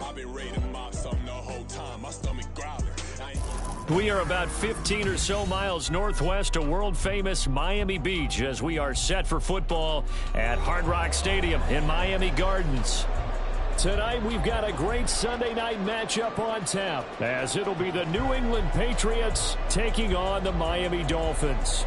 I've been ready to mop something the whole time. My stomach growling. We are about 15 or so miles northwest of world-famous Miami Beach as we are set for football at Hard Rock Stadium in Miami Gardens. Tonight, we've got a great Sunday night matchup on tap as it'll be the New England Patriots taking on the Miami Dolphins.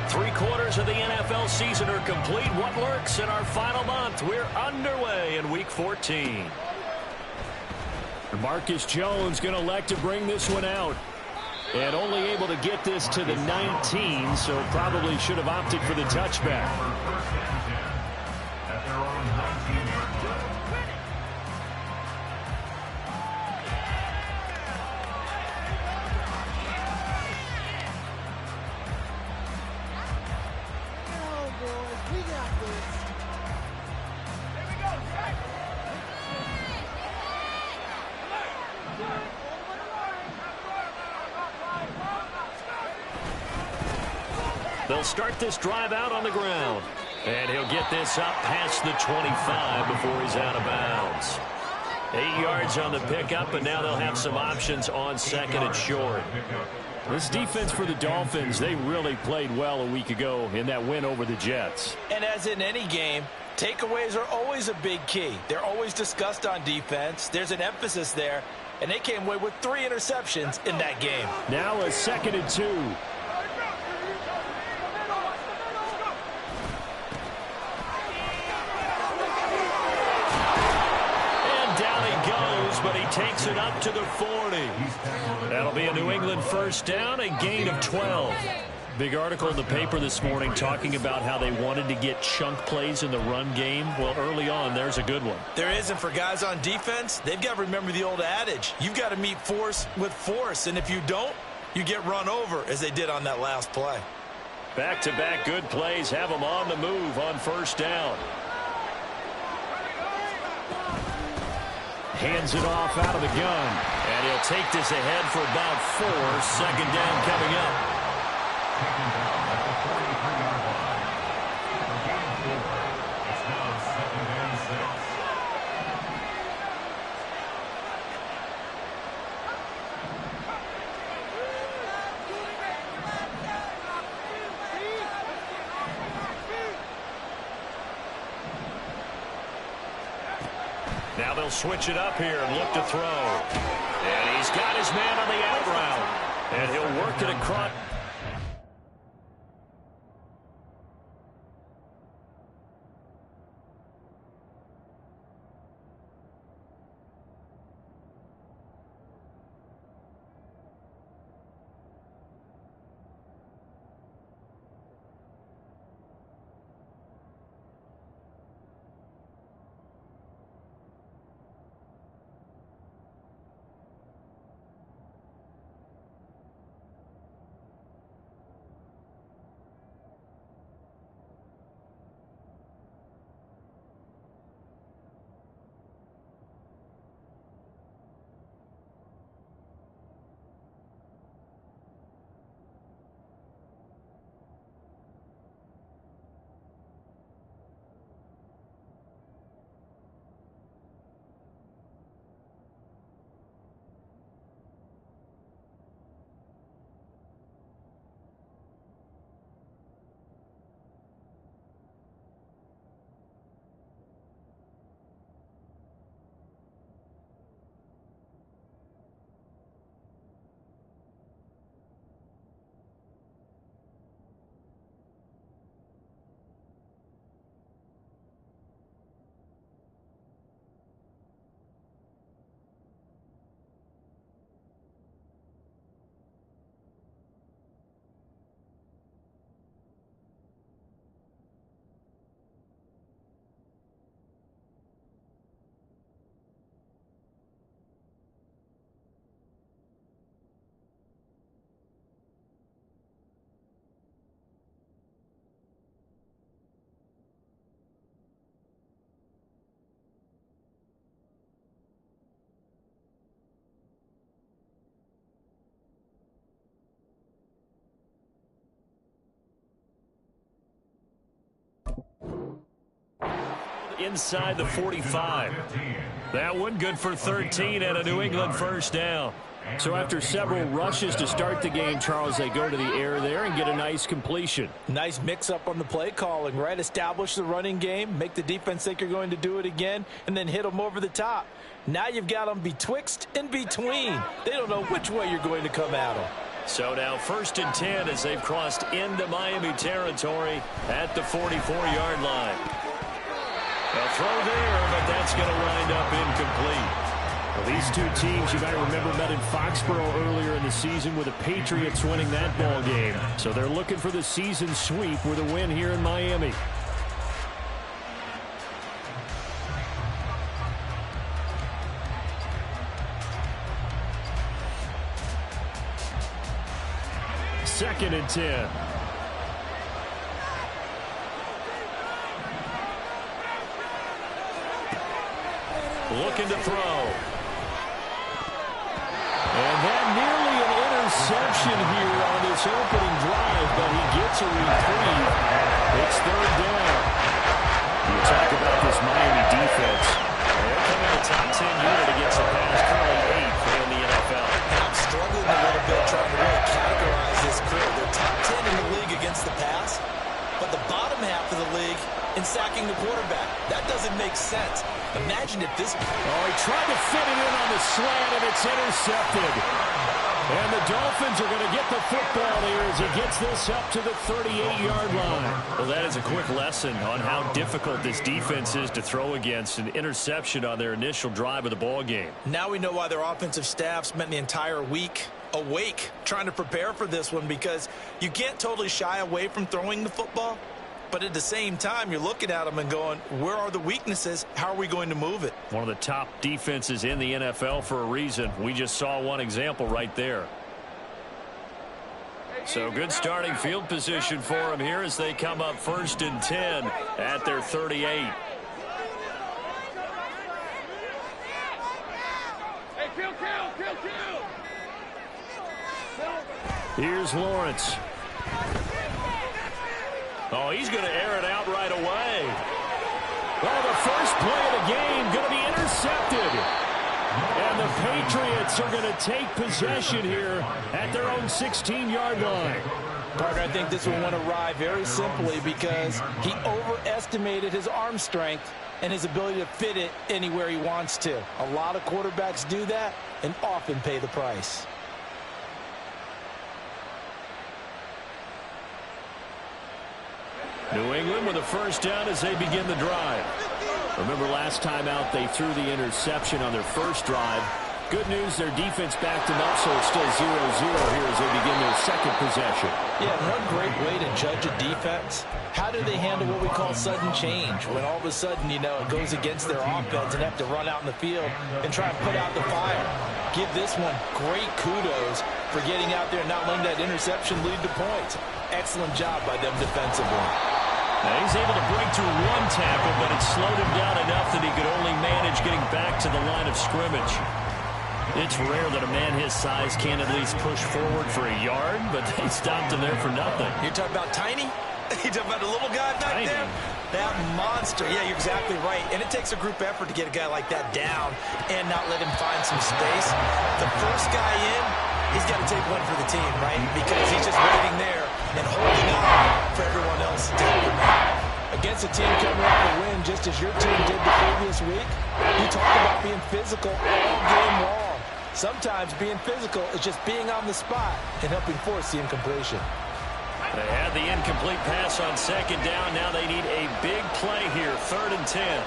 Three-quarters of the NFL season are complete. What lurks in our final month? We're underway in Week 14. Marcus Jones going to elect to bring this one out. And only able to get this to the 19, so probably should have opted for the touchback. They'll start this drive out on the ground. And he'll get this up past the 25 before he's out of bounds. 8 yards on the pickup, and now they'll have some options on second and short. This defense for the Dolphins, they really played well a week ago in that win over the Jets. And as in any game, takeaways are always a big key. They're always discussed on defense. There's an emphasis there, and they came away with 3 interceptions in that game. Now a 2nd and 2. But he takes it up to the 40. That'll be a New England first down, a gain of 12. Big article in the paper this morning talking about how they wanted to get chunk plays in the run game. Well, early on, there's a good one. There is, and for guys on defense, they've got to remember the old adage. You've got to meet force with force, and if you don't, you get run over, as they did on that last play. Back-to-back good plays have them on the move on first down. Hands it off out of the gun. And he'll take this ahead for about 4. 2nd down coming up. Taken down at the 43-yard line. For gain of 4. It's now 2nd and 6. Now they'll switch it up here and look to throw. And he's got his man on the out route. And he'll work it across. inside the 45. That one good for 13 and a New England first down. So after several rushes to start the game, Charles, they go to the air there and get a nice completion. Nice mix-up on the play calling, right? Establish the running game, make the defense think you're going to do it again, and then hit them over the top. Now you've got them betwixt and between. They don't know which way you're going to come at them. So now 1st and 10 as they've crossed into Miami territory at the 44-yard line. A throw there, but that's going to wind up incomplete. Well, these two teams, you might remember, met in Foxborough earlier in the season with the Patriots winning that ball game. So they're looking for the season sweep with a win here in Miami. Second and 10. Looking to throw. And that nearly an interception here on this opening drive, but he gets a reprieve. It's 3rd down. You talk about this Miami defense. They're coming a top 10 unit against the pass, currently 8th in the NFL. I'm struggling a little bit trying to really categorize this group. They're top 10 in the league against the pass, but the bottom half of the league in sacking the quarterback. That doesn't make sense. Imagine if this... Oh, he tried to fit it in on the slant, and it's intercepted. And the Dolphins are going to get the football here as he gets this up to the 38-yard line. Well, that is a quick lesson on how difficult this defense is to throw against. An interception on their initial drive of the ball game. Now we know why their offensive staff spent the entire week awake trying to prepare for this one, because you can't totally shy away from throwing the football. But at the same time, you're looking at them and going, where are the weaknesses? How are we going to move it? One of the top defenses in the NFL for a reason. We just saw one example right there. So good starting field position for them here as they come up 1st and 10 at their 38. Hey, kill. Here's Lawrence. Oh, he's going to air it out right away. Oh, the first play of the game going to be intercepted. And the Patriots are going to take possession here at their own 16-yard line. Parker, I think this one went awry very simply because he overestimated his arm strength and his ability to fit it anywhere he wants to. A lot of quarterbacks do that and often pay the price. New England with a first down as they begin the drive. Remember last time out they threw the interception on their first drive. Good news, their defense backed them up, so it's still 0-0 here as they begin their second possession. Yeah, one great way to judge a defense. How do they handle what we call sudden change? When all of a sudden, you know, it goes against their offense and have to run out in the field and try and put out the fire. Give this one great kudos for getting out there and not letting that interception lead to points. Excellent job by them defensively. Now he's able to break through one tackle, but it slowed him down enough that he could only manage getting back to the line of scrimmage. It's rare that a man his size can at least push forward for a yard, but they stopped him there for nothing. You're talking about tiny? You're talking about a little guy back there? That monster. Yeah, you're exactly right. And it takes a group effort to get a guy like that down and not let him find some space. The first guy in, he's got to take one for the team, right? Because he's just waiting there and holding on for everyone else to help him out. Against a team coming off a win just as your team did the previous week, you talk about being physical all game long. Sometimes being physical is just being on the spot and helping force the incompletion. They had the incomplete pass on second down. Now they need a big play here, 3rd and 10.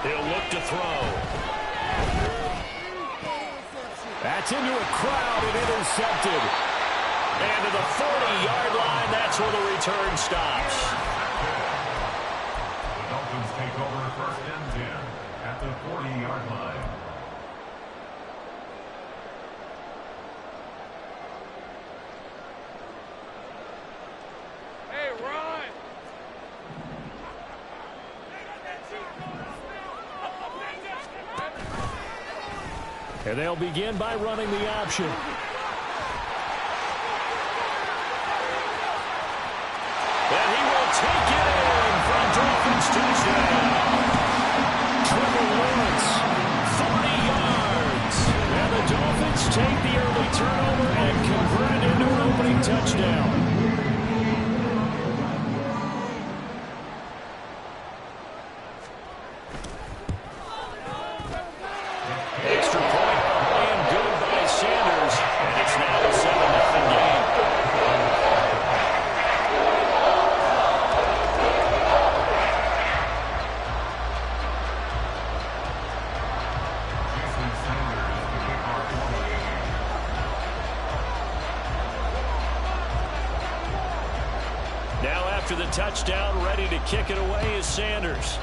He'll look to throw. That's into a crowd and intercepted. And to the 40-yard line, that's where the return stops. The Dolphins take over 1st and 10 at the 40-yard line. Hey, run! And they'll begin by running the option. And he will take it in for a Dolphins touchdown. Trevor Lawrence, 40 yards. And the Dolphins take the early turnover and convert it into an opening touchdown. Extra point and good by Sanders. And it's now a 7-0 game. Now after the touchdown, ready to kick it away is Sanders.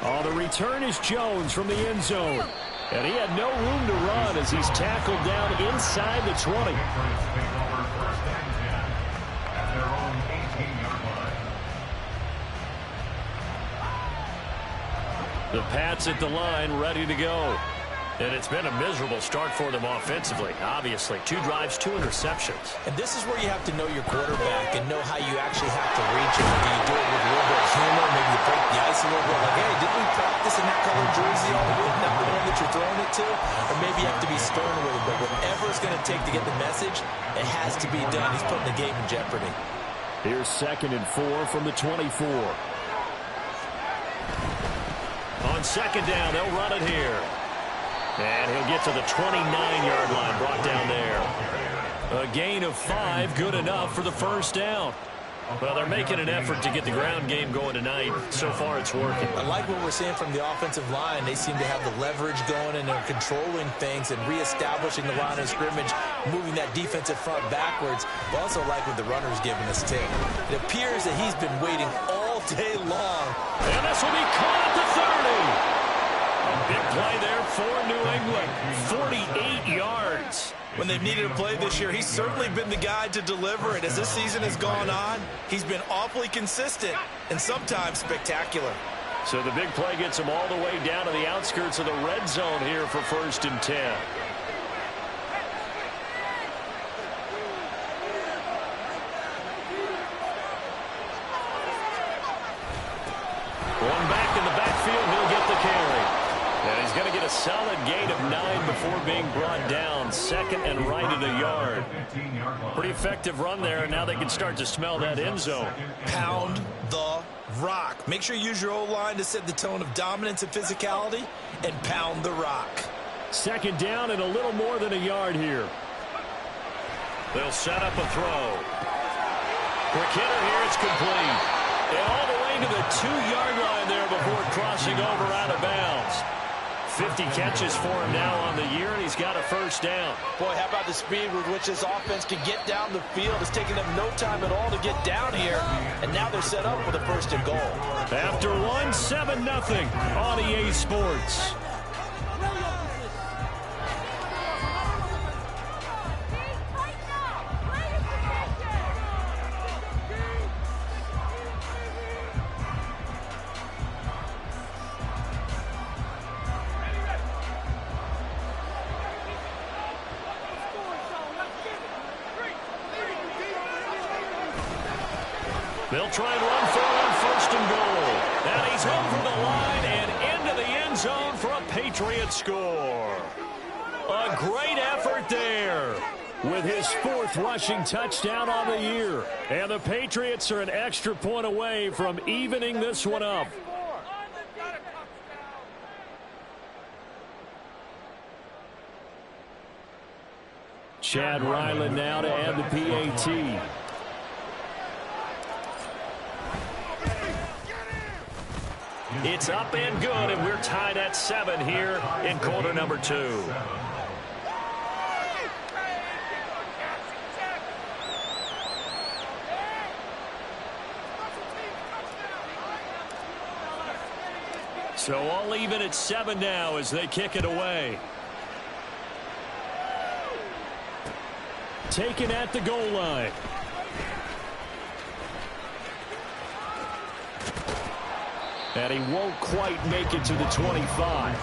Oh, the return is Jones from the end zone. And he had no room to run as he's tackled down inside the 20. The Pats at the line, ready to go. And it's been a miserable start for them offensively, obviously. 2 drives, 2 interceptions. And this is where you have to know your quarterback and know how you actually have to reach him. Do you do it with a little bit of humor? Maybe you break the ice a little bit. Like, hey, didn't we practice in that colored jersey all week? Not the one that you're throwing it to? Or maybe you have to be stern with him. But whatever it's going to take to get the message, it has to be done. He's putting the game in jeopardy. Here's 2nd and 4 from the 24. On 2nd down, they'll run it here. And he'll get to the 29-yard line, brought down there. A gain of 5, good enough for the first down. Well, they're making an effort to get the ground game going tonight. So far, it's working. I like what we're seeing from the offensive line. They seem to have the leverage going, and they're controlling things and reestablishing the line of scrimmage, moving that defensive front backwards. But also like what the runner's giving us, too. It appears that he's been waiting all day long. And this will be caught at the 30. Big play there for New England. 48 yards. When they've needed a play this year, he's certainly been the guy to deliver it. As this season has gone on, he's been awfully consistent and sometimes spectacular. So the big play gets him all the way down to the outskirts of the red zone here for 1st and 10. One back in the backfield, he'll get the carry. And he's going to get a solid gain of 9 before being brought down. 2nd and right at a yard. Pretty effective run there, and now they can start to smell that end zone. Pound the rock. Make sure you use your O-line to set the tone of dominance and physicality, and pound the rock. 2nd down and a little more than a yard here. They'll set up a throw. Quick hitter here, it's complete. And all the way to the 2-yard line there before crossing over out of bounds. 50 catches for him now on the year, and he's got a first down. Boy, how about the speed with which this offense can get down the field? It's taking them no time at all to get down here, and now they're set up with a 1st and goal. After 1, 7-0 on EA Sports. They'll try and run for it on 1st and goal. And he's over the line and into the end zone for a Patriot score. A great effort there with his 4th rushing touchdown on the year. And the Patriots are an extra point away from evening this one up. Chad Ryland now to add the PAT. It's up and good, and we're tied at 7 here in quarter number 2. So all even at 7 now as they kick it away. Taken at the goal line. And he won't quite make it to the 25.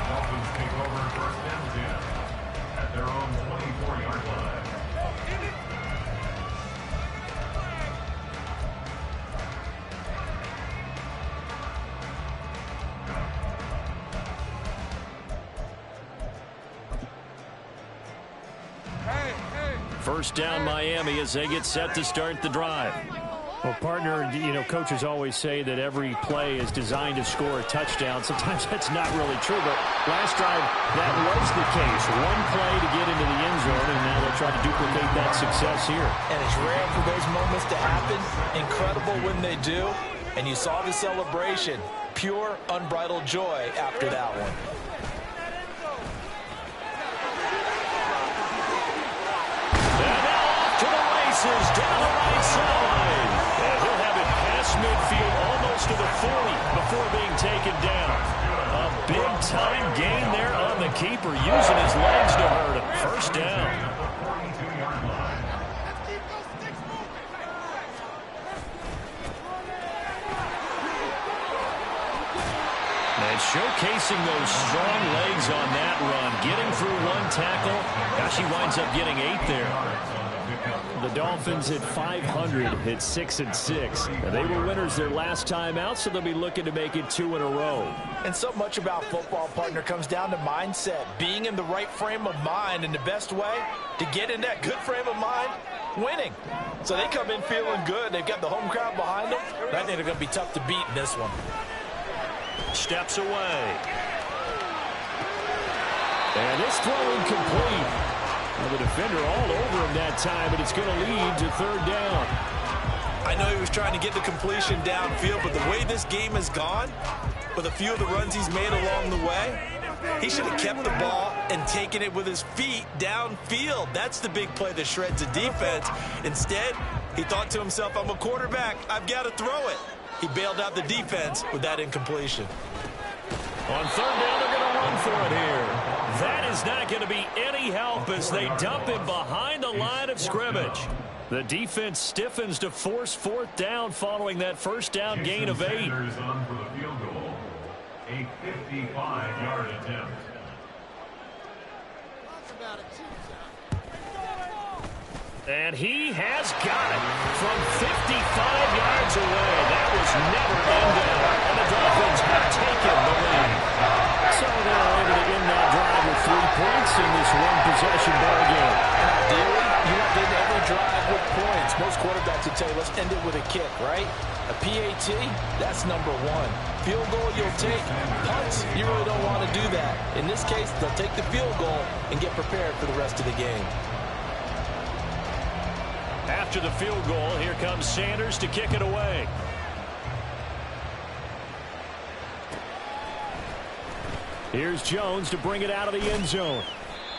Dolphins take over first and 10 at their own 24-yard line. First down Miami as they get set to start the drive. Well, partner, coaches always say that every play is designed to score a touchdown. Sometimes that's not really true, but last drive, that was the case. One play to get into the end zone, and now they'll try to duplicate that success here. And it's rare for those moments to happen. Incredible when they do. And you saw the celebration. Pure, unbridled joy after that one. Down the right side. And he'll have it past midfield almost to the 40 before being taken down. A big-time gain there on the keeper, using his legs to hurt him. First down. And showcasing those strong legs on that run. Getting through one tackle. Gosh, he winds up getting 8 there. The Dolphins at 500 at 6-6. And they were winners their last time out, so they'll be looking to make it 2 in a row. And so much about football, partner, comes down to mindset. Being in the right frame of mind, and the best way to get in that good frame of mind, winning. So they come in feeling good. They've got the home crowd behind them. I think they're going to be tough to beat in this one. Steps away. And this throw incomplete. Well, the defender all over him that time, but it's going to lead to third down. I know he was trying to get the completion downfield, but the way this game has gone, with a few of the runs he's made along the way, he should have kept the ball and taken it with his feet downfield. That's the big play that shreds the defense. Instead, he thought to himself, I'm a quarterback. I've got to throw it. He bailed out the defense with that incompletion. On third down, they're going to run for it here. That is not going to be any help as they dump him behind the line of scrimmage. The defense stiffens to force fourth down following that first down gain of 8. On for the field goal. A 55-yard attempt. And he has got it from 55 yards away. That was never in down. And the Dolphins have taken the lead. So they're able to end that drive with 3 points in this one-possession ball game. And ideally, you want to end every drive with points. Most quarterbacks would tell you, let's end it with a kick, right? A PAT, that's number 1. Field goal, you'll take. Punts, you really don't want to do that. In this case, they'll take the field goal and get prepared for the rest of the game. After the field goal, here comes Sanders to kick it away. Here's Jones to bring it out of the end zone.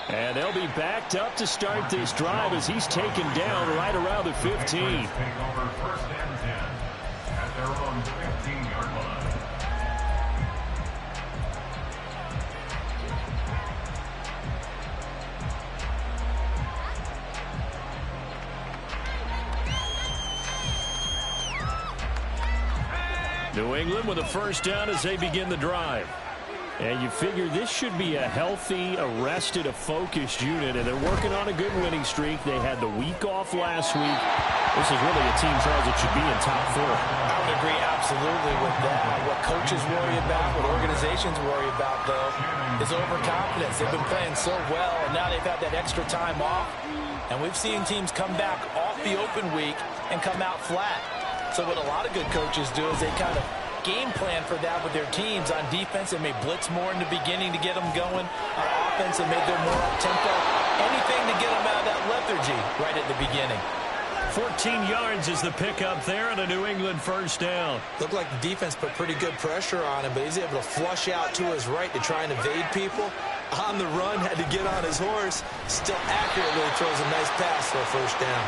And they'll be backed up to start this drive as he's taken down right around the 15. Take over first and 10 at their own 15-yard line. New England with a first down as they begin the drive. And you figure this should be a healthy, arrested, a focused unit, and they're working on a good winning streak. They had the week off last week. This is really a team, Charles, that should be in top 4. I would agree absolutely with that. What coaches worry about, what organizations worry about, though, is overconfidence. They've been playing so well, and now they've had that extra time off. And we've seen teams come back off the open week and come out flat. So what a lot of good coaches do is they kind of game plan for that with their teams. On defense, they may blitz more in the beginning to get them going. On offense, they may go more up-tempo. Anything to get them out of that lethargy right at the beginning. 14 yards is the pickup there and a New England first down. Looked like the defense put pretty good pressure on him, but he's able to flush out to his right to try and evade people. On the run, had to get on his horse. Still accurately throws a nice pass for a first down.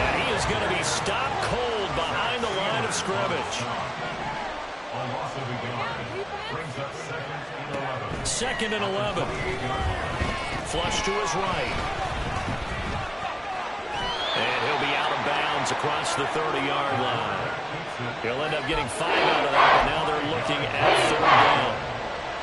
And he is going to be stopped cold behind the line of scrimmage. A loss of a yard brings up Second and 11. Flush to his right. And he'll be out of bounds across the 30-yard line. He'll end up getting 5 out of that, but now they're looking at 3rd down.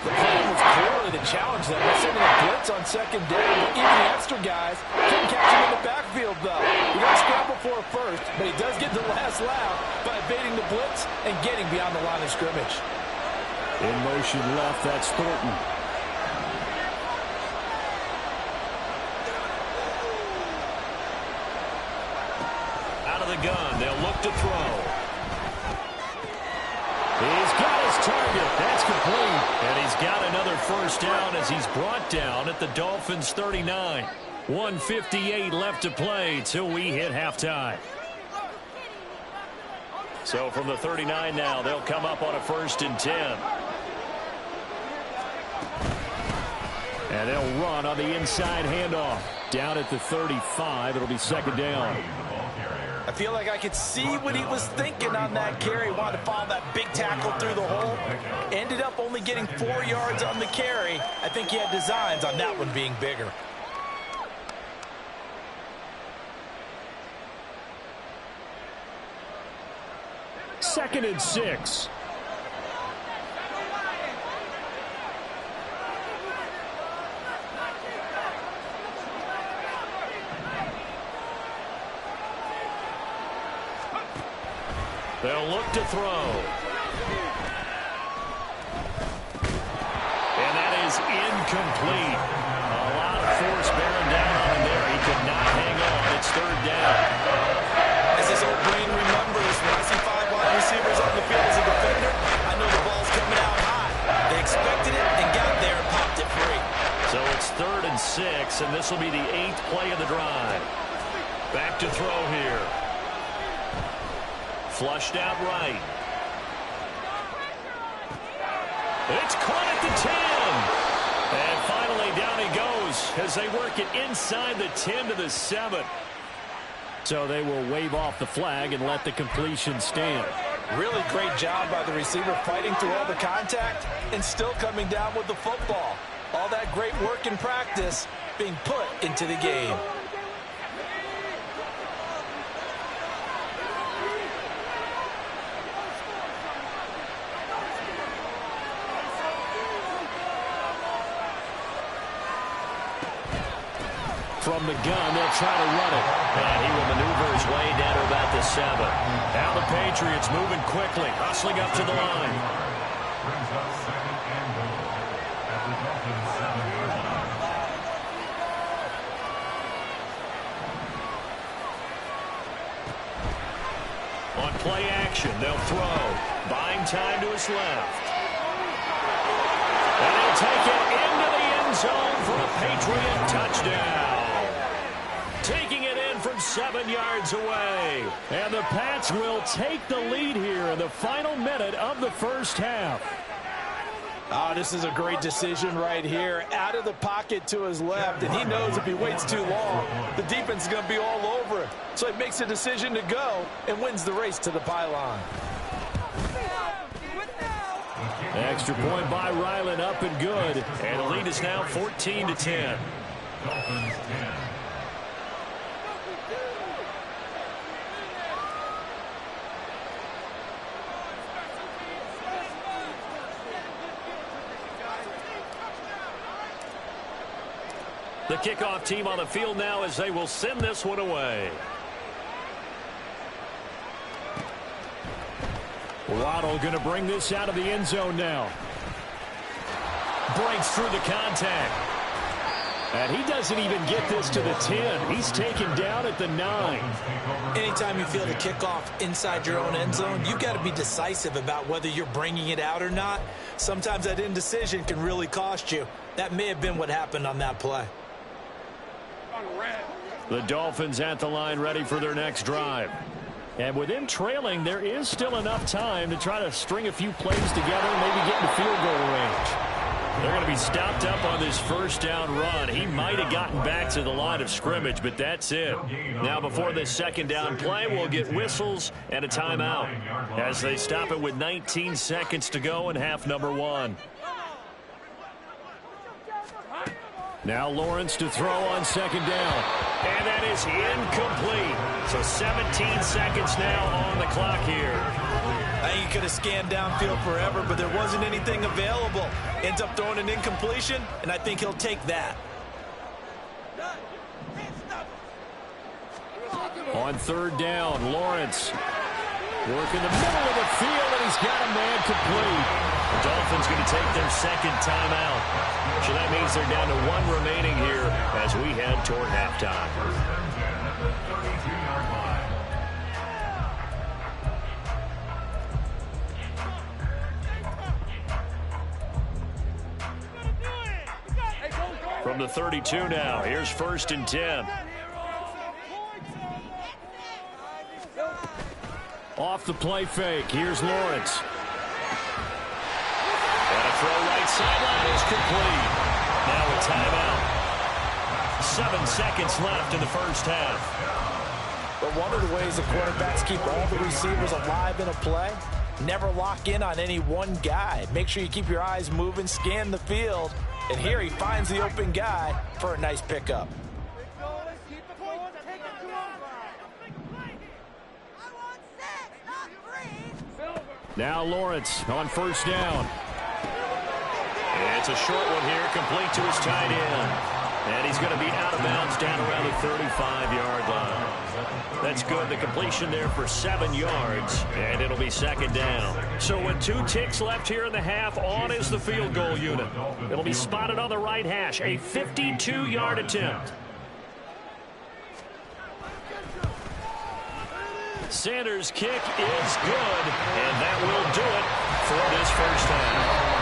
The plan was clearly to challenge them by sending a blitz on 2nd down, but even the extra guys couldn't catch him in the backfield, though. He got scrambled for a first, but he does get the last laugh by evading the blitz and getting beyond the line of scrimmage. In motion left, that's Thornton. Out of the gun, they'll look to throw. He's got his target. That's complete. And he's got another 1st down as he's brought down at the Dolphins' 39. 1:58 left to play till we hit halftime. So from the 39 now, they'll come up on a 1st and 10. And they'll run on the inside handoff. Down at the 35, it'll be 2nd down. I feel like I could see what he was thinking on that carry. Wanted to follow that big tackle through the hole. Ended up only getting 4 yards on the carry. I think he had designs on that one being bigger. Second and 6. They'll look to throw. And that is incomplete. A lot of force bearing down on him there. He could not hang on. It's 3rd down. As his old brain remembers, when I see 5 wide receivers on the field as a defender, I know the ball's coming out high. They expected it and got there and popped it free. So it's 3rd and 6, and this will be the 8th play of the drive. Back to throw here. Flushed out right. It's caught at the 10. And finally down he goes as they work it inside the 10 to the 7. So they will wave off the flag and let the completion stand. Really great job by the receiver fighting through all the contact and still coming down with the football. All that great work in practice being put into the game. From the gun, they'll try to run it. And he will maneuver his way down to about the 7. Now the Patriots moving quickly, hustling up to the line. Brings up 2nd and goal at the Dolphins' 7-yard line. On play action, they'll throw. Buying time to his left. And he'll take it into the end zone for a Patriot touchdown. Taking it in from 7 yards away. And the Pats will take the lead here in the final minute of the 1st half. Oh, this is a great decision right here. Out of the pocket to his left, and he knows if he waits too long, the defense is going to be all over him. So he makes a decision to go and wins the race to the pylon. Extra point by Ryland, up and good. And the lead is now 14-10. Dolphins 10. The kickoff team on the field now as they will send this one away. Waddle going to bring this out of the end zone now. Breaks through the contact. And he doesn't even get this to the 10. He's taken down at the 9. Anytime you feel the kickoff inside your own end zone, you've got to be decisive about whether you're bringing it out or not. Sometimes that indecision can really cost you. That may have been what happened on that play. The Dolphins at the line ready for their next drive. And with them trailing, there is still enough time to try to string a few plays together, maybe get into field goal range. They're going to be stopped up on this 1st down run. He might have gotten back to the line of scrimmage, but that's it. Now before this 2nd down play, we'll get whistles and a timeout as they stop it with 19 seconds to go in half number 1. Now Lawrence to throw on second down. And that is incomplete. So 17 seconds now on the clock here. I think he could have scanned downfield forever, but there wasn't anything available. Ends up throwing an incompletion, and I think he'll take that. On third down, Lawrence working the middle of the field, and he's got a man complete. The Dolphins going to take their second timeout. So that means they're down to one remaining here as we head toward halftime. From the 32 now, here's 1st and 10. Off the play fake, here's Lawrence. And a throw right sideline is complete. Now a timeout. 7 seconds left in the first half. But one of the ways the quarterbacks keep all the receivers alive in a play, never lock in on any one guy. Make sure you keep your eyes moving, scan the field, and here he finds the open guy for a nice pickup. Now Lawrence on first down. And it's a short one here, complete to his tight end. And he's going to be out of bounds down around the 35-yard line. That's good. The completion there for 7 yards, and it'll be second down. So with 2 ticks left here in the half, on is the field goal unit. It'll be spotted on the right hash, a 52-yard attempt. Sanders' kick is good, and that will do it for this first half.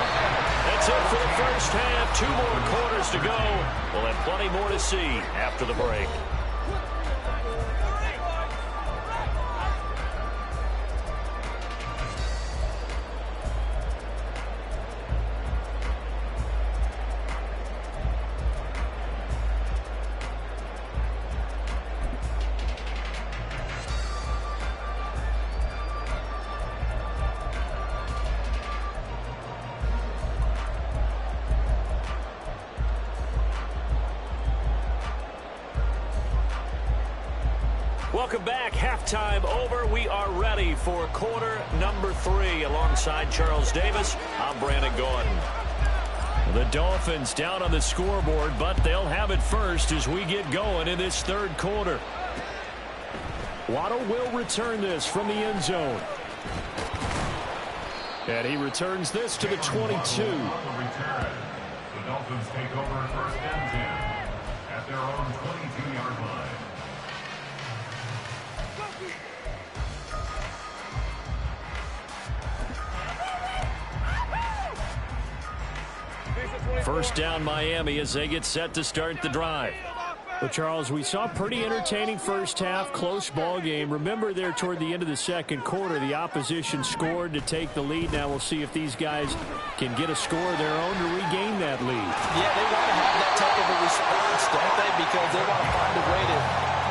That's it for the first half. 2 more quarters to go. We'll have plenty more to see after the break. Welcome back. Halftime over. We are ready for quarter number 3. Alongside Charles Davis, I'm Brandon Gordon. The Dolphins down on the scoreboard, but they'll have it first as we get going in this third quarter. Waddle will return this from the end zone. And he returns this to the 22. The Dolphins take over 1st and 10 at their own 22-yard line. First down Miami as they get set to start the drive. But Charles, we saw a pretty entertaining first half, close ball game. Remember there toward the end of the second quarter, the opposition scored to take the lead. Now we'll see if these guys can get a score of their own to regain that lead. Yeah, they want to have that type of a response, don't they? Because they want to find a way to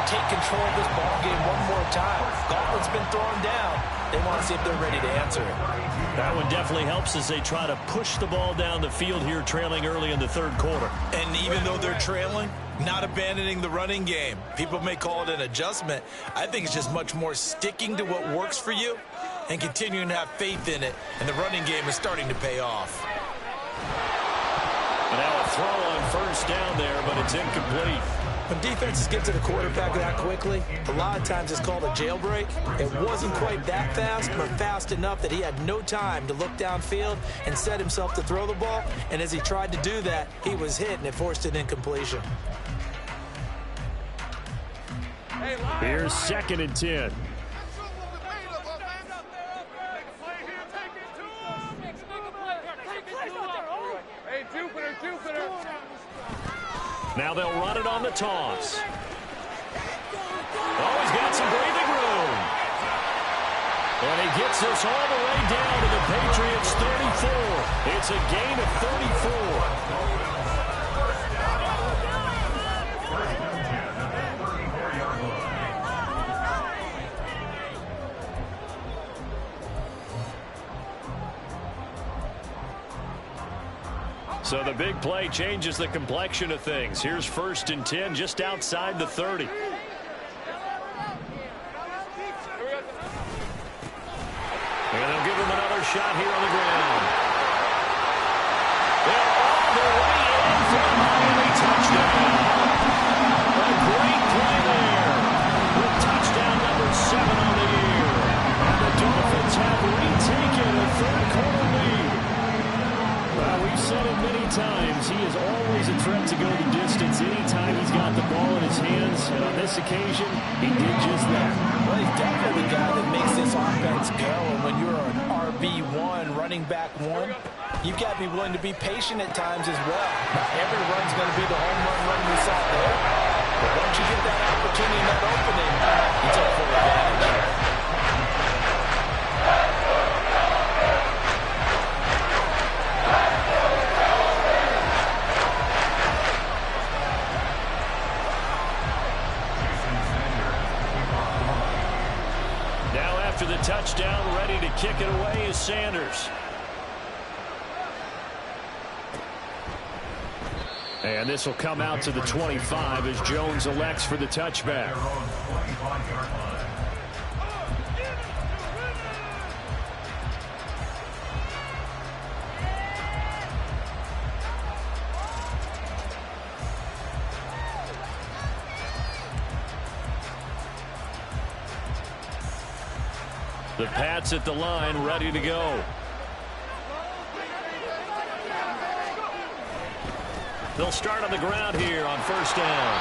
take control of this ball game one more time. Gauntlet's been thrown down. They want to see if they're ready to answer it. That one definitely helps as they try to push the ball down the field here, trailing early in the third quarter. And even though they're trailing, not abandoning the running game. People may call it an adjustment. I think it's just much more sticking to what works for you and continuing to have faith in it. And the running game is starting to pay off. And now a throw on first down there, but it's incomplete. When defenses get to the quarterback that quickly, a lot of times it's called a jailbreak. It wasn't quite that fast, but fast enough that he had no time to look downfield and set himself to throw the ball. And as he tried to do that, he was hit, and it forced an incompletion. Here's 2nd and 10. Now they'll run it on the toss. Oh, he's got some breathing room. And he gets us all the way down to the Patriots' 34. It's a gain of 34. So the big play changes the complexion of things. Here's 1st and 10 just outside the 30. And they'll give him another shot here on the ground. They're all the way in for the Miami touchdown. A great play there. With touchdown number 7 on the year. And the Dolphins have retaken a third-quarter lead. Well, we've said it many times. He is always a threat to go the distance anytime he's got the ball in his hands. And on this occasion, he did just that. Well, he's definitely the guy that makes this offense go. And when you're an RB1, running back 1, you've got to be willing to be patient at times as well. Not every run's going to be the home run we saw there. But once you get that opportunity, that opening, you take full advantage. After the touchdown, ready to kick it away is Sanders. And this will come out to the 25 as Jones elects for the touchback. The Pats at the line, ready to go. They'll start on the ground here on 1st down.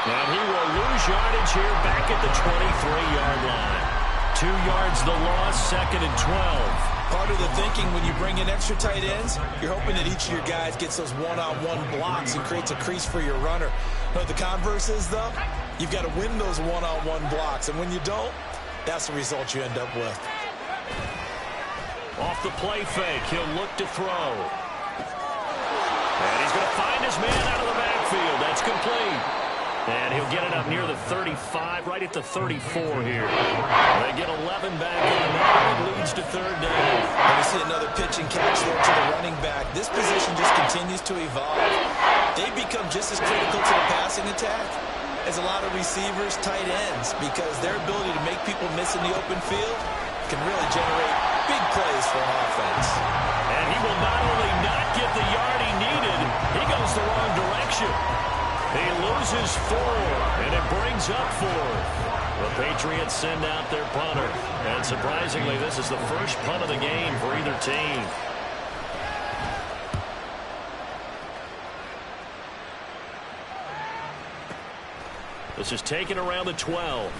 And he will lose yardage here back at the 23-yard line. 2 yards the loss, 2nd and 12. Part of the thinking when you bring in extra tight ends, you're hoping that each of your guys gets those one-on-one blocks and creates a crease for your runner. But the converse is, though, you've got to win those one-on-one blocks. And when you don't, that's the result you end up with. Off the play fake, he'll look to throw. And he's going to find his man out of the backfield. That's complete. And he'll get it up near the 35, right at the 34 here. They get 11 back in the net. It leads to 3rd down. And we see another pitch and catch there to the running back. This position just continues to evolve. They become just as critical to the passing attack as a lot of receivers, tight ends, because their ability to make people miss in the open field can really generate big plays for an offense. And he will not only not get the yard he needed, he goes the wrong direction. He loses 4, and it brings up 4. The Patriots send out their punter. And surprisingly, this is the first punt of the game for either team. This is taken around the 12.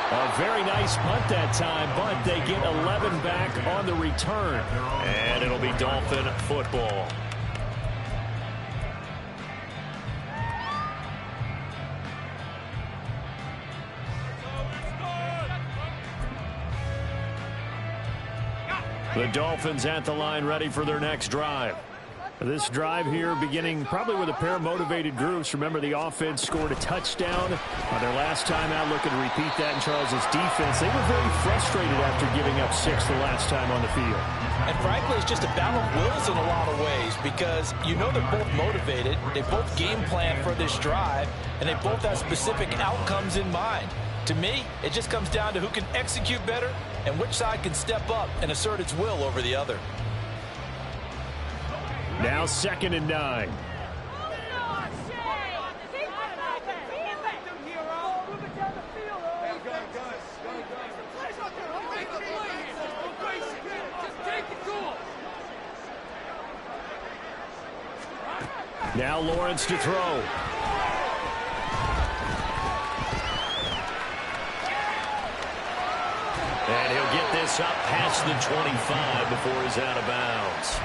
A very nice punt that time, but they get 11 back on the return. And it'll be Dolphin football. The Dolphins at the line, ready for their next drive. This drive here beginning probably with a pair of motivated groups. Remember, the offense scored a touchdown on their last time out, looking to repeat that in Charles's defense. They were very frustrated after giving up 6 the last time on the field. And frankly, it's just a battle of wills in a lot of ways, because you know they're both motivated, they both game plan for this drive, and they both have specific outcomes in mind. To me, it just comes down to who can execute better and which side can step up and assert its will over the other. Now 2nd and 9. Now Lawrence to throw. And he'll get this up past the 25 before he's out of bounds.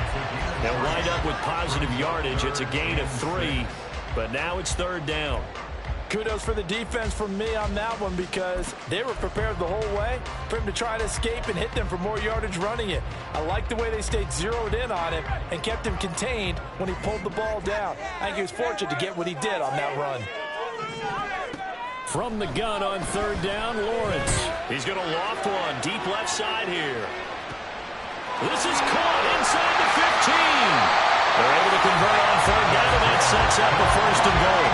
They'll wind up with positive yardage. It's a gain of 3, but now it's 3rd down. Kudos for the defense from me on that one, because they were prepared the whole way for him to try to escape and hit them for more yardage running it. I like the way they stayed zeroed in on him and kept him contained when he pulled the ball down. I think he was fortunate to get what he did on that run. From the gun on 3rd down, Lawrence. He's going to loft one deep left side here. This is caught inside the 15. They're able to set for first and goal.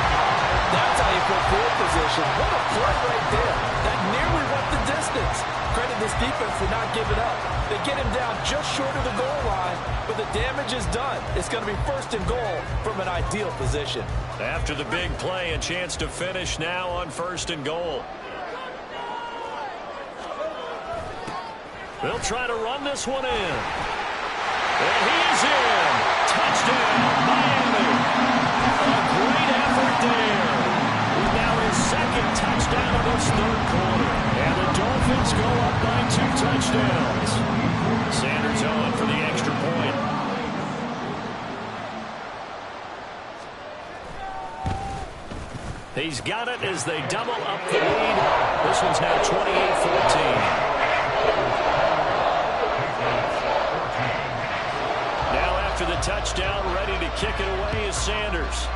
That's how you put field position. What a play right there. That nearly went the distance. Credit this defense for not giving up. They get him down just short of the goal line, but the damage is done. It's going to be first and goal from an ideal position. After the big play, a chance to finish now on first and goal. They'll try to run this one in. And he is in. Touchdown, Miami. A great effort there. Now his second touchdown of this third quarter. And the Dolphins go up by 2 touchdowns. Sanders on for the extra point. He's got it as they double up the lead. This one's now 28-14. After the touchdown, ready to kick it away is Sanders.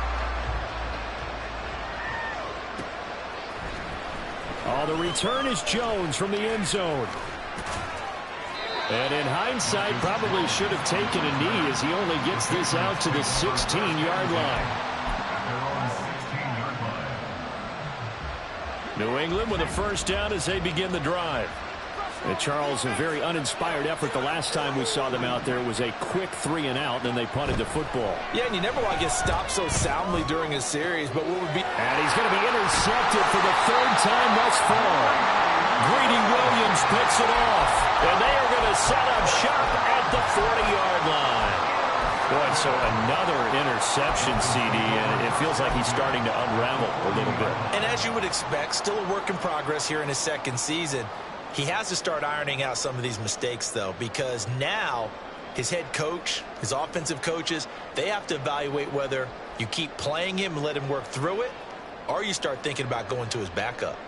Oh, the return is Jones from the end zone. And in hindsight, probably should have taken a knee as he only gets this out to the 16-yard line. New England with a first down as they begin the drive. And Charles, a very uninspired effort the last time we saw them out there. It was a quick 3 and out, and then they punted the football. Yeah, and you never want to get stopped so soundly during a series, but what would be... And he's going to be intercepted for the 3rd time thus far. Greedy Williams picks it off, and they are going to set up shop at the 40-yard line. Boy, so another interception, CD, and it feels like he's starting to unravel a little bit. And as you would expect, still a work in progress here in his second season. He has to start ironing out some of these mistakes, though, because now his head coach, his offensive coaches, they have to evaluate whether you keep playing him and let him work through it, or you start thinking about going to his backup.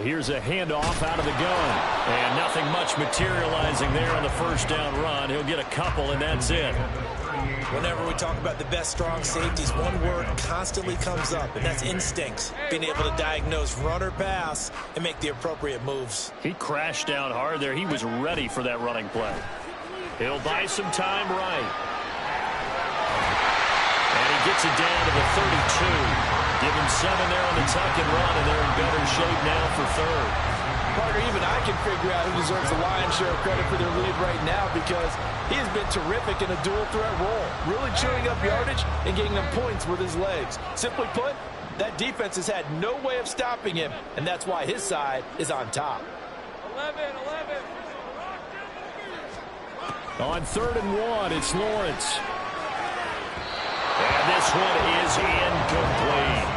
Here's a handoff out of the gun. And nothing much materializing there on the first down run. He'll get a couple, and that's it. Whenever we talk about the best strong safeties, one word constantly comes up, and that's instincts. Being able to diagnose run or pass and make the appropriate moves. He crashed down hard there. He was ready for that running play. He'll buy some time right. And he gets it down to the 32. Give him 7 there on the tuck and run, and they're in better shape now for third. Partner, even I can figure out who deserves the lion's share of credit for their lead right now because he has been terrific in a dual threat role, really chewing up yardage and getting them points with his legs. Simply put, that defense has had no way of stopping him, and that's why his side is on top. 11. On 3rd and 1, it's Lawrence. And this one is incomplete.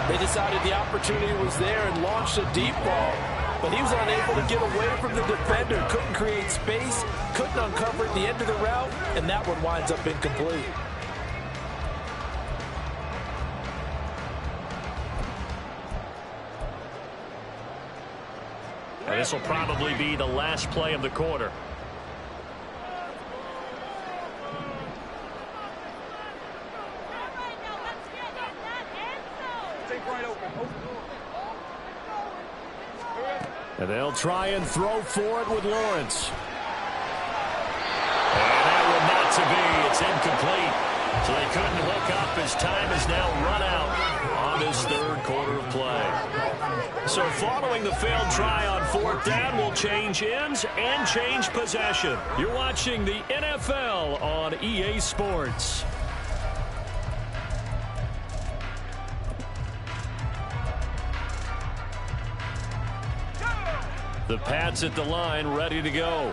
They decided the opportunity was there and launched a deep ball. But he was unable to get away from the defender. Couldn't create space. Couldn't uncover at the end of the route. And that one winds up incomplete. And this will probably be the last play of the quarter. And they'll try and throw for it with Lawrence. And that one not to be. It's incomplete. So they couldn't hook up as time is now run out on this 3rd quarter of play. So following the failed try on 4th down, we'll change ends and change possession. You're watching the NFL on EA Sports. The Pats at the line, ready to go.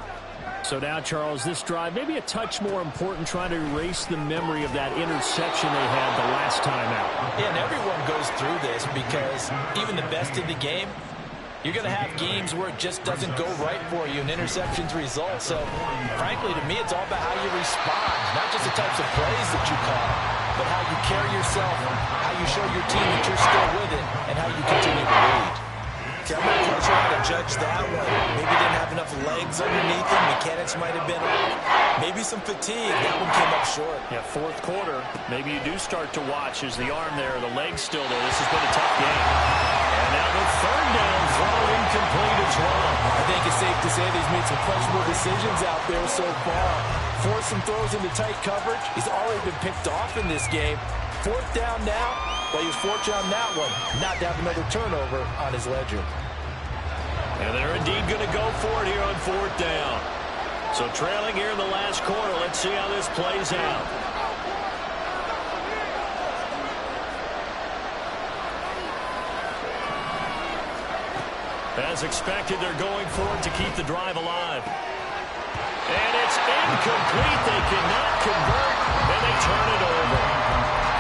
So now, Charles, this drive, maybe a touch more important, trying to erase the memory of that interception they had the last time out. Yeah, and everyone goes through this because even the best in the game, you're going to have games where it just doesn't go right for you and interceptions result. So, frankly, to me, it's all about how you respond, not just the types of plays that you call, but how you carry yourself, how you show your team that you're still with it, and how you continue to lead. I'm not quite sure how to judge that one. Maybe didn't have enough legs underneath him. Mechanics might have been off. Maybe some fatigue. That one came up short. Yeah, fourth quarter. Maybe you do start to watch as the arm there, the leg's still there. This has been a tough game. And now the third down throw incomplete as well. I think it's safe to say that he's made some questionable decisions out there so far. Forced some throws into tight coverage. He's already been picked off in this game. Fourth down now. Well, he was fortunate on that one. Not to have another turnover on his ledger. And they're indeed going to go for it here on fourth down. So trailing here in the last quarter. Let's see how this plays out. As expected, they're going for it to keep the drive alive. And it's incomplete. They cannot convert, and they turn it over.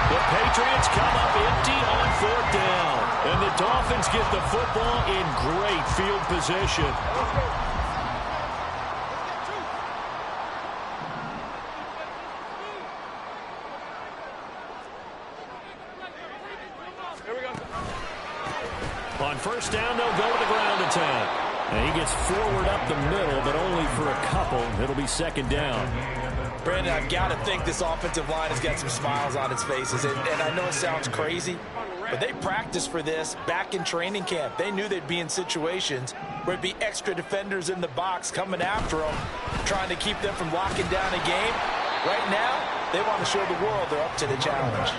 The Patriots come up empty on fourth down. And the Dolphins get the football in great field position. On first down, they'll go to the ground attack. And he gets forward up the middle, but only for a couple. It'll be second down. Brandon, I've got to think this offensive line has got some smiles on its faces. And I know it sounds crazy, but they practiced for this back in training camp. They knew they'd be in situations where it'd be extra defenders in the box coming after them, trying to keep them from locking down a game. Right now, they want to show the world they're up to the challenge.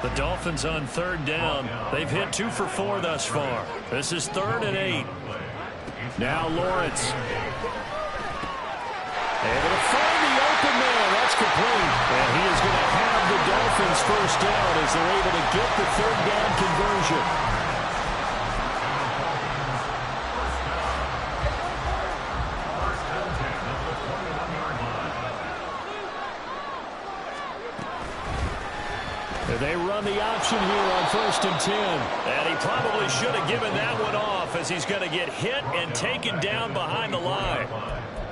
The Dolphins on third down. They've hit 2 for 4 thus far. This is 3rd and 8. Now Lawrence. Able to find the open man. That's complete. And he is going to have the Dolphins first down as they're able to get the third down conversion. They run the option here on 1st and 10. And he probably should have given that one off as he's going to get hit and taken down behind the line.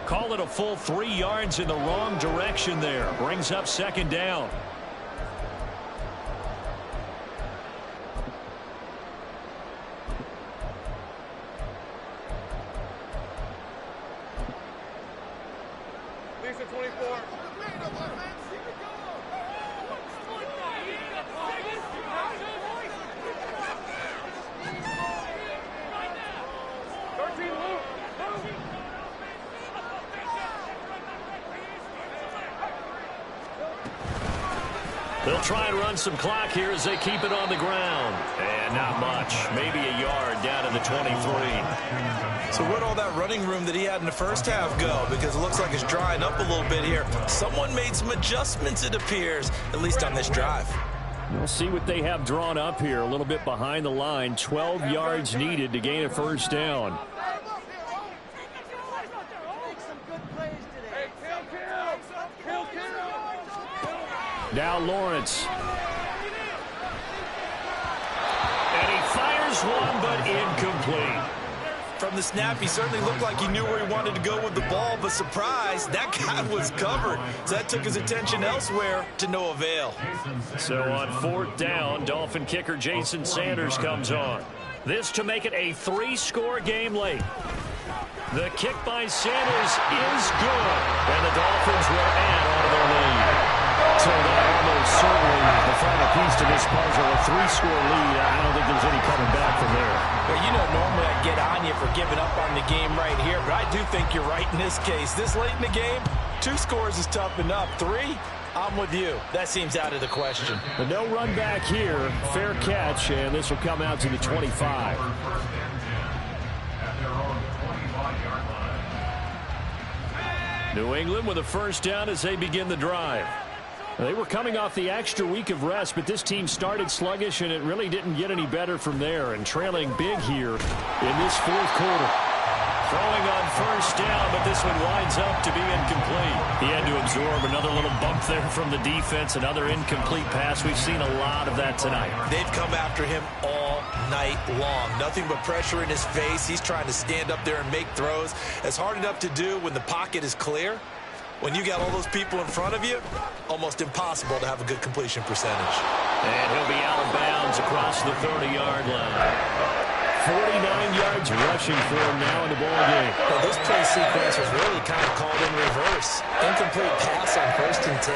Call it a full 3 yards in the wrong direction there. Brings up second down. Lisa 24. They'll try and run some clock here as they keep it on the ground. And not much. Maybe a yard down to the 23. So where'd all that running room that he had in the first half go? Because it looks like it's drying up a little bit here. Someone made some adjustments, it appears, at least on this drive. We'll see what they have drawn up here. A little bit behind the line. 12 yards needed to gain a first down. Now Lawrence. And he fires one, but incomplete. From the snap, he certainly looked like he knew where he wanted to go with the ball, but surprise, that guy was covered. So that took his attention elsewhere to no avail. So on fourth down, Dolphin kicker Jason Sanders comes on. This to make it a 3-score game late. The kick by Sanders is good, and the Dolphins will add on to their lead. So that almost certainly the final piece to this puzzle, a 3-score lead. I don't think there's any coming back from there. Well, you know, normally I get on you for giving up on the game right here, but I do think you're right in this case. This late in the game, 2 scores is tough enough. 3, I'm with you. That seems out of the question. But no run back here. Fair catch, and this will come out to the 25. New England with a first down as they begin the drive. They were coming off the extra week of rest, but this team started sluggish, and it really didn't get any better from there, and trailing big here in this fourth quarter. Throwing on first down, but this one winds up to be incomplete. He had to absorb another little bump there from the defense, another incomplete pass. We've seen a lot of that tonight. They've come after him all night long. Nothing but pressure in his face. He's trying to stand up there and make throws. It's hard enough to do when the pocket is clear. When you got all those people in front of you, almost impossible to have a good completion percentage. And he'll be out of bounds across the 30-yard line. 49 yards rushing for him now in the ball game. Well, this play sequence was really kind of called in reverse. Incomplete pass on 1st and 10.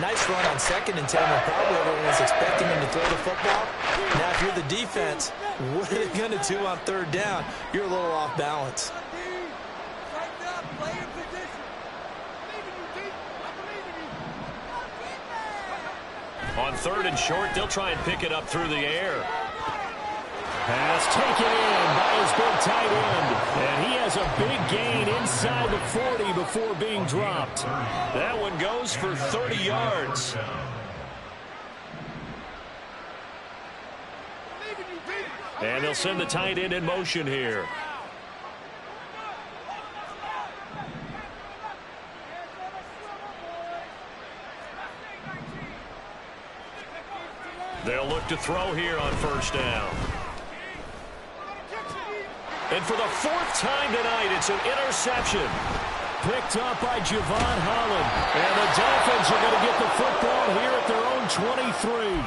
Nice run on 2nd and 10 when probably everyone was expecting him to throw the football. Now, if you're the defense, what are they going to do on 3rd down? You're a little off balance. On 3rd and short, they'll try and pick it up through the air. Pass taken in by his big tight end. And he has a big gain inside the 40 before being dropped. That one goes for 30 yards. And they'll send the tight end in motion here. They'll look to throw here on 1st down. And for the 4th time tonight, it's an interception. Picked up by Javon Holland. And the Dolphins are going to get the football here at their own 23.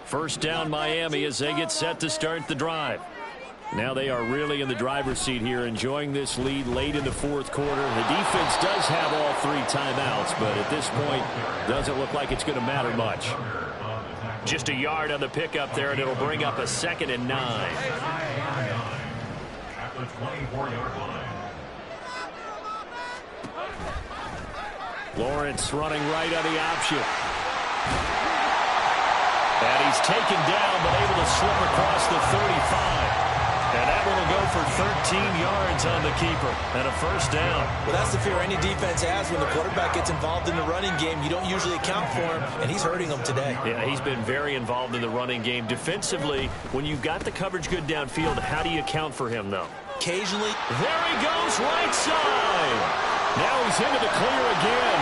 First down Miami as they get set to start the drive. Now they are really in the driver's seat here, enjoying this lead late in the 4th quarter. The defense does have all 3 timeouts, but at this point, doesn't look like it's going to matter much. Just a yard on the pickup there, and it'll bring up a 2nd and 9. At the 24-yard line. Lawrence running right on the option. And he's taken down, but able to slip across the 35. And that one will go for 13 yards on the keeper and a 1st down. Well, that's the fear any defense has when the quarterback gets involved in the running game. You don't usually account for him, and he's hurting them today. Yeah, he's been very involved in the running game. Defensively, when you've got the coverage good downfield, how do you account for him, though? Occasionally. There he goes, right side. Now he's into the clear again.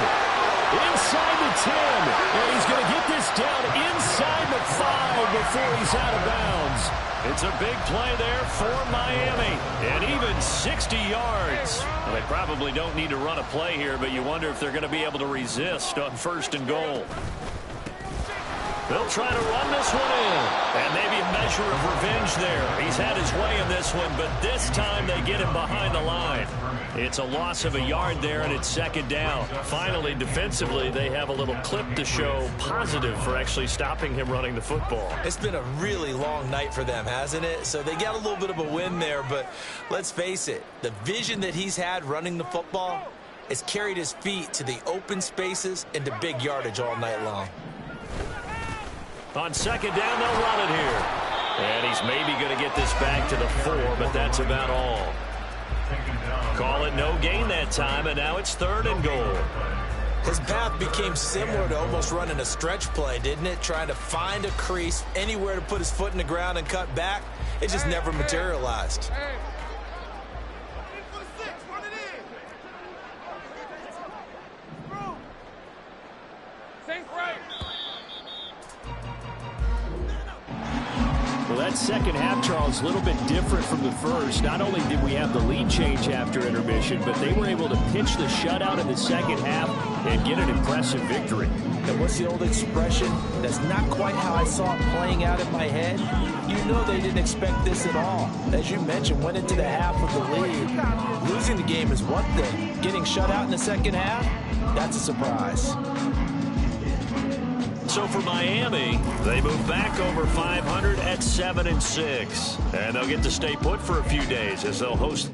Inside the 10, and he's going to get this down inside the 5 before he's out of bounds. It's a big play there for Miami, and even 60 yards. Well, they probably don't need to run a play here, but you wonder if they're going to be able to resist on 1st and goal. They'll try to run this one in, and maybe a measure of revenge there. He's had his way in this one, but this time they get him behind the line. It's a loss of a yard there, and it's 2nd down. Finally, defensively, they have a little clip to show positive for actually stopping him running the football. It's been a really long night for them, hasn't it? So they got a little bit of a win there, but let's face it, the vision that he's had running the football has carried his feet to the open spaces and to big yardage all night long. On 2nd down, they'll run it here. And he's maybe going to get this back to the 4, but that's about all. Call it no gain that time, and now it's 3rd and goal. His path became similar to almost running a stretch play, didn't it? Trying to find a crease, anywhere to put his foot in the ground and cut back. It just never materialized. Well, that 2nd half, Charles, a little bit different from the first. Not only did we have the lead change after intermission, but they were able to pitch the shutout in the 2nd half and get an impressive victory. And what's the old expression? That's not quite how I saw it playing out in my head. You know they didn't expect this at all. As you mentioned, went into the half of the lead. Losing the game is one thing. Getting shut out in the 2nd half, that's a surprise. So for Miami, they move back over 500 at 7-6. And they'll get to stay put for a few days as they'll host